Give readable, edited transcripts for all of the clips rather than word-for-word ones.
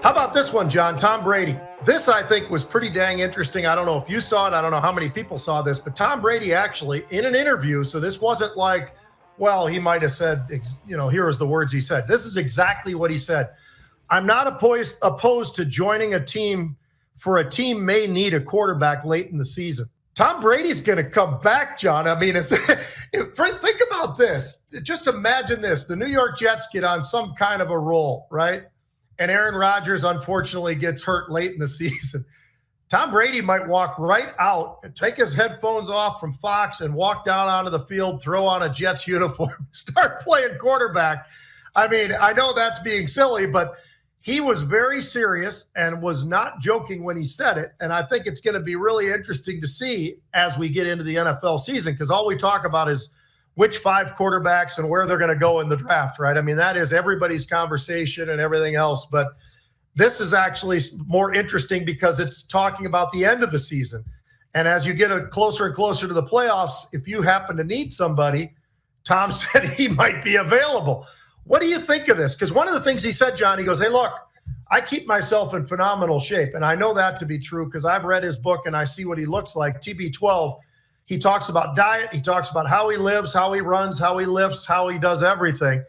How about this one, John? Tom Brady. This, I think, was pretty dang interesting. I don't know if you saw it. I don't know how many people saw this, but Tom Brady actually, in an interview, so this wasn't like, well, he might have said, here was the words he said. This is exactly what he said. I'm not opposed to joining a team for a team may need a quarterback late in the season. Tom Brady's going to come back, John. I mean, if think about this. Just imagine this. The New York Jets get on some kind of a roll, right? And Aaron Rodgers, unfortunately, gets hurt late in the season. Tom Brady might walk right out and take his headphones off from Fox and walk down onto the field, throw on a Jets uniform, start playing quarterback. I mean, I know that's being silly, but he was very serious and was not joking when he said it. And I think it's going to be really interesting to see as we get into the NFL season, because all we talk about is which 5 quarterbacks and where they're going to go in the draft, right? I mean, that is everybody's conversation and everything else. But this is actually more interesting because it's talking about the end of the season. And as you get closer and closer to the playoffs, if you happen to need somebody, Tom said he might be available. What do you think of this? Because one of the things he said, John, he goes, hey, look, I keep myself in phenomenal shape. And I know that to be true because I've read his book and I see what he looks like, TB12. He talks about diet. He talks about how he lives, how he runs, how he lifts, how he does everything.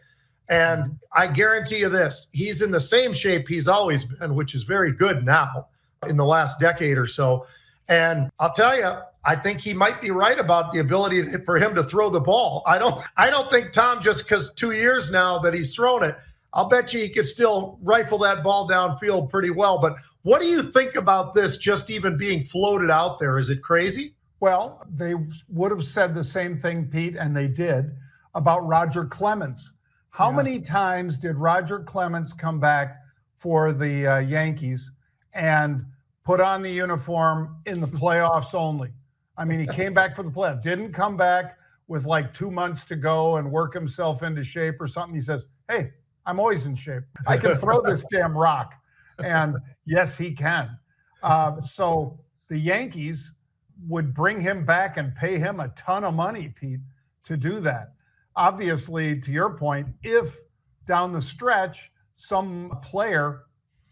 And I guarantee you this, he's in the same shape he's always been, which is very good now in the last decade or so. And I'll tell you, I think he might be right about the ability for him to throw the ball. I don't think Tom, just because 2 years now that he's thrown it, I'll bet you he could still rifle that ball downfield pretty well. But what do you think about this just even being floated out there? Is it crazy? Well, they would have said the same thing, Pete, and they did, about Roger Clemens. How many times did Roger Clemens come back for the Yankees and put on the uniform in the playoffs only? I mean, he came back for the playoffs, didn't come back with like 2 months to go and work himself into shape or something. He says, hey, I'm always in shape. I can throw this damn rock. And yes, he can. So the Yankees would bring him back and pay him a ton of money, Pete, to do that. Obviously, to your point, if down the stretch, some player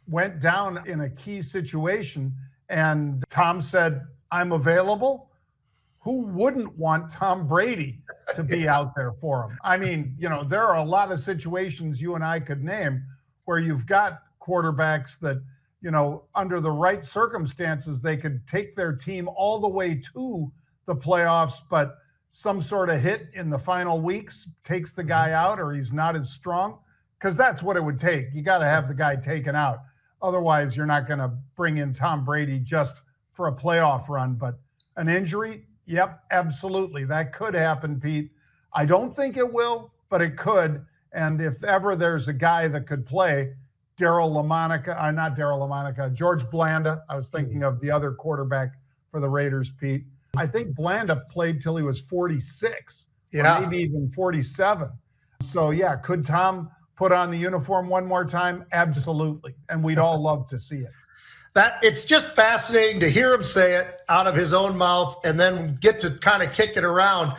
went down in a key situation and Tom said, I'm available, who wouldn't want Tom Brady to be out there for him? I mean, there are a lot of situations you and I could name where you've got quarterbacks that, under the right circumstances, they could take their team all the way to the playoffs, but some sort of hit in the final weeks takes the guy out or he's not as strong, because that's what it would take. You got to have the guy taken out. Otherwise, you're not going to bring in Tom Brady just for a playoff run. But an injury, yep, absolutely. That could happen, Pete. I don't think it will, but it could. And if ever there's a guy that could play, George Blanda. I was thinking of the other quarterback for the Raiders, Pete. I think Blanda played till he was 46, or maybe even 47. So, could Tom put on the uniform one more time? Absolutely. And we'd all love to see it. It's just fascinating to hear him say it out of his own mouth and then get to kind of kick it around.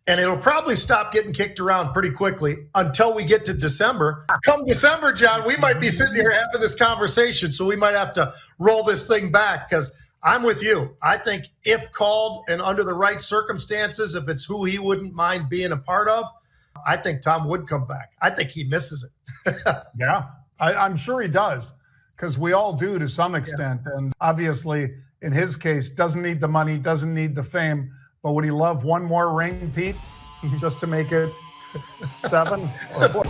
And it'll probably stop getting kicked around pretty quickly until we get to December. Come December, John, we might be sitting here having this conversation. So we might have to roll this thing back, because I'm with you. I think if called and under the right circumstances, if it's who he wouldn't mind being a part of, I think Tom would come back. I think he misses it. Yeah, I'm sure he does, because we all do to some extent. Yeah. And obviously, in his case, doesn't need the money, doesn't need the fame. But would he love one more ring, Pete, just to make it 7? Or what?